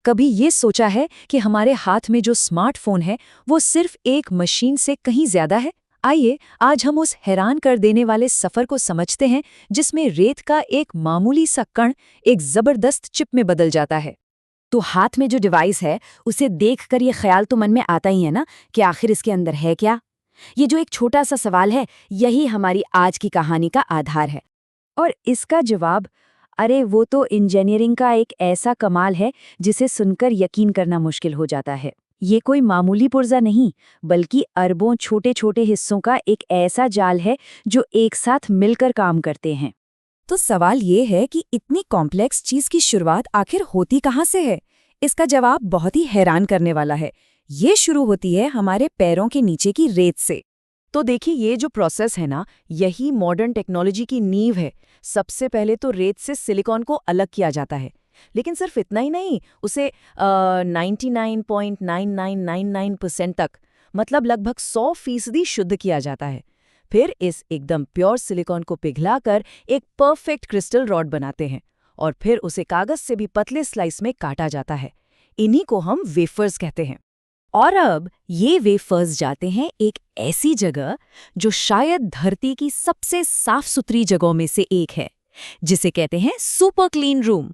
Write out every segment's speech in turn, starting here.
कभी ये सोचा है कि हमारे हाथ में जो स्मार्टफोन है वो सिर्फ एक मशीन से कहीं ज्यादा है? आइए आज हम उस हैरान कर देने वाले सफर को समझते हैं जिसमें रेत का एक मामूली सा कण एक जबरदस्त चिप में बदल जाता है। तो हाथ में जो डिवाइस है उसे देखकर ये ख्याल तो मन में आता ही है ना कि आखिर इसके अंदर है क्या। ये जो एक छोटा सा सवाल है यही हमारी आज की कहानी का आधार है। और इसका जवाब, अरे वो तो इंजीनियरिंग का एक ऐसा कमाल है जिसे सुनकर यकीन करना मुश्किल हो जाता है। ये कोई मामूली पुर्जा नहीं, बल्कि अरबों छोटे छोटे हिस्सों का एक ऐसा जाल है जो एक साथ मिलकर काम करते हैं। तो सवाल ये है कि इतनी कॉम्प्लेक्स चीज की शुरुआत आखिर होती कहाँ से है? इसका जवाब बहुत ही हैरान करने वाला है। ये शुरू होती है हमारे पैरों के नीचे की रेत से। तो देखिए, ये जो प्रोसेस है ना, यही मॉडर्न टेक्नोलॉजी की नींव है। सबसे पहले तो रेत से सिलिकॉन को अलग किया जाता है, लेकिन सिर्फ इतना ही नहीं, उसे 99.9999% तक, मतलब लगभग 100% शुद्ध किया जाता है। फिर इस एकदम प्योर सिलिकॉन को पिघलाकर एक परफेक्ट क्रिस्टल रॉड बनाते हैं और फिर उसे कागज से भी पतले स्लाइस में काटा जाता है। इन्हीं को हम वेफर्स कहते हैं। और अब ये वेफर्स जाते हैं एक ऐसी जगह जो शायद धरती की सबसे साफ सुथरी जगहों में से एक है, जिसे कहते हैं सुपर क्लीन रूम।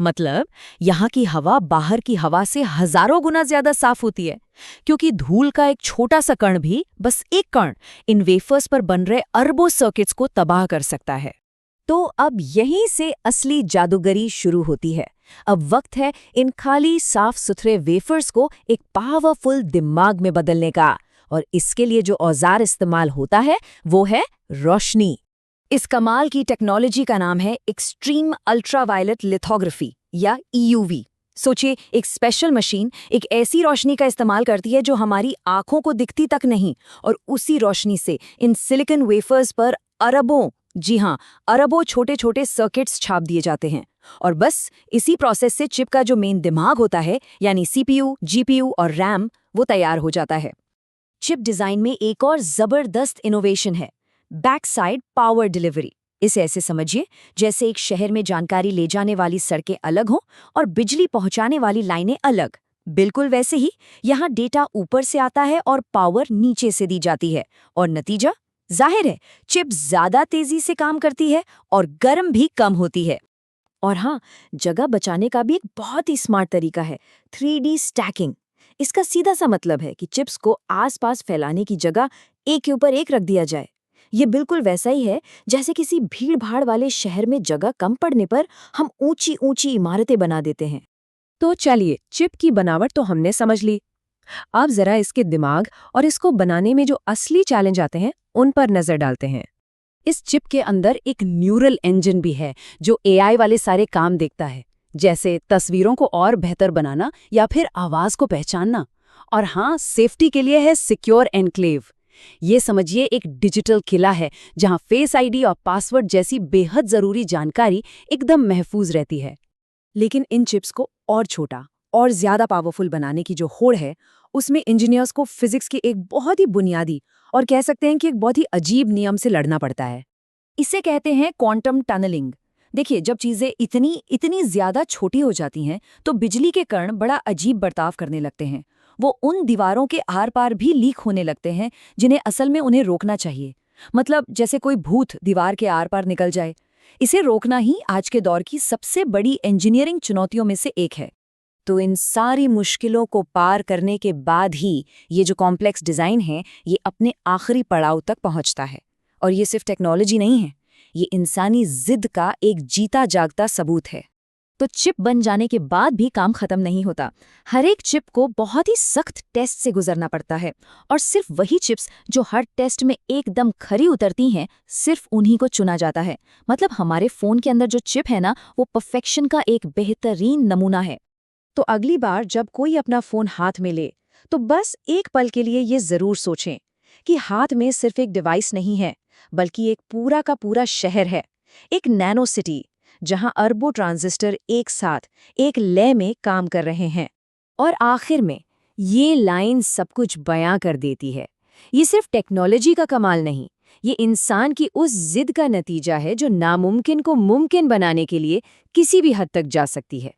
मतलब यहाँ की हवा बाहर की हवा से हजारों गुना ज्यादा साफ होती है, क्योंकि धूल का एक छोटा सा कण भी, बस एक कण, इन वेफर्स पर बन रहे अरबों सर्किट्स को तबाह कर सकता है। तो अब यहीं से असली जादूगरी शुरू होती है। अब वक्त है इन खाली साफ सुथरे वेफर्स को एक पावरफुल दिमाग में बदलने का, और इसके लिए जो औजार इस्तेमाल होता है वो है रोशनी। इस कमाल की टेक्नोलॉजी का नाम है एक्सट्रीम अल्ट्रावायलेट लिथोग्राफी या EUV। सोचिए, एक स्पेशल मशीन एक ऐसी रोशनी का इस्तेमाल करती है जो हमारी आंखों को दिखती तक नहीं, और उसी रोशनी से इन सिलिकॉन वेफर्स पर अरबों, जी हाँ, अरबों छोटे छोटे सर्किट्स छाप दिए जाते हैं। और बस इसी प्रोसेस से चिप का जो मेन दिमाग होता है, यानी CPU, GPU और RAM, वो तैयार हो जाता है। चिप डिजाइन में एक और जबरदस्त इनोवेशन है, बैक साइड पावर डिलीवरी। इसे ऐसे समझिए जैसे एक शहर में जानकारी ले जाने वाली सड़कें अलग हों और बिजली पहुंचाने वाली लाइनें अलग। बिल्कुल वैसे ही यहाँ डेटा ऊपर से आता है और पावर नीचे से दी जाती है, और नतीजा जाहिर है, चिप ज्यादा तेजी से काम करती है और गर्म भी कम होती है। और हाँ, जगह बचाने का भी एक बहुत ही स्मार्ट तरीका है, 3D स्टैकिंग। इसका सीधा सा मतलब है कि चिप्स को आसपास फैलाने की जगह एक के ऊपर एक रख दिया जाए। ये बिल्कुल वैसा ही है जैसे किसी भीड़-भाड़ वाले शहर में जगह कम पड़ने पर हम ऊंची ऊंची इमारतें बना देते हैं। तो चलिए, चिप की बनावट तो हमने समझ ली। अब जरा इसके दिमाग और इसको बनाने में जो असली चैलेंज आते हैं उन पर नजर डालते हैं। इस चिप के अंदर एक न्यूरल इंजन भी है जो AI वाले सारे काम देखता है, जैसे तस्वीरों को और बेहतर बनाना या फिर आवाज को पहचानना। और हाँ, सेफ्टी के लिए है सिक्योर एन्क्लेव। ये समझिए एक डिजिटल किला है जहां फेस ID और पासवर्ड जैसी बेहद जरूरी जानकारी एकदम महफूज रहती है। लेकिन इन चिप्स को और छोटा और ज्यादा पावरफुल बनाने की जो होड़ है, उसमें इंजीनियर्स को फिजिक्स के एक बहुत ही बुनियादी और कह सकते हैं कि एक बहुत ही अजीब नियम से लड़ना पड़ता है। इसे कहते हैं क्वांटम टनलिंग। देखिए, जब चीजें इतनी इतनी ज्यादा छोटी हो जाती हैं तो बिजली के कण बड़ा अजीब बर्ताव करने लगते हैं। वो उन दीवारों के आर पार भी लीक होने लगते हैं जिन्हें असल में उन्हें रोकना चाहिए। मतलब जैसे कोई भूत दीवार के आर पार निकल जाए। इसे रोकना ही आज के दौर की सबसे बड़ी इंजीनियरिंग चुनौतियों में से एक है। तो इन सारी मुश्किलों को पार करने के बाद ही ये जो कॉम्प्लेक्स डिजाइन है ये अपने आखिरी पड़ाव तक पहुंचता है। और ये सिर्फ टेक्नोलॉजी नहीं है, ये इंसानी जिद का एक जीता जागता सबूत है। तो चिप बन जाने के बाद भी काम खत्म नहीं होता। हर एक चिप को बहुत ही सख्त टेस्ट से गुजरना पड़ता है, और सिर्फ वही चिप्स जो हर टेस्ट में एकदम खरी उतरती हैं, सिर्फ उन्हीं को चुना जाता है। मतलब हमारे फोन के अंदर जो चिप है ना, वो परफेक्शन का एक बेहतरीन नमूना है। तो अगली बार जब कोई अपना फोन हाथ में ले, तो बस एक पल के लिए ये जरूर सोचें कि हाथ में सिर्फ एक डिवाइस नहीं है, बल्कि एक पूरा का पूरा शहर है, एक नैनो सिटी जहां अरबों ट्रांजिस्टर एक साथ एक लय में काम कर रहे हैं। और आखिर में ये लाइन सब कुछ बयां कर देती है। ये सिर्फ टेक्नोलॉजी का कमाल नहीं, ये इंसान की उस जिद का नतीजा है जो नामुमकिन को मुमकिन बनाने के लिए किसी भी हद तक जा सकती है।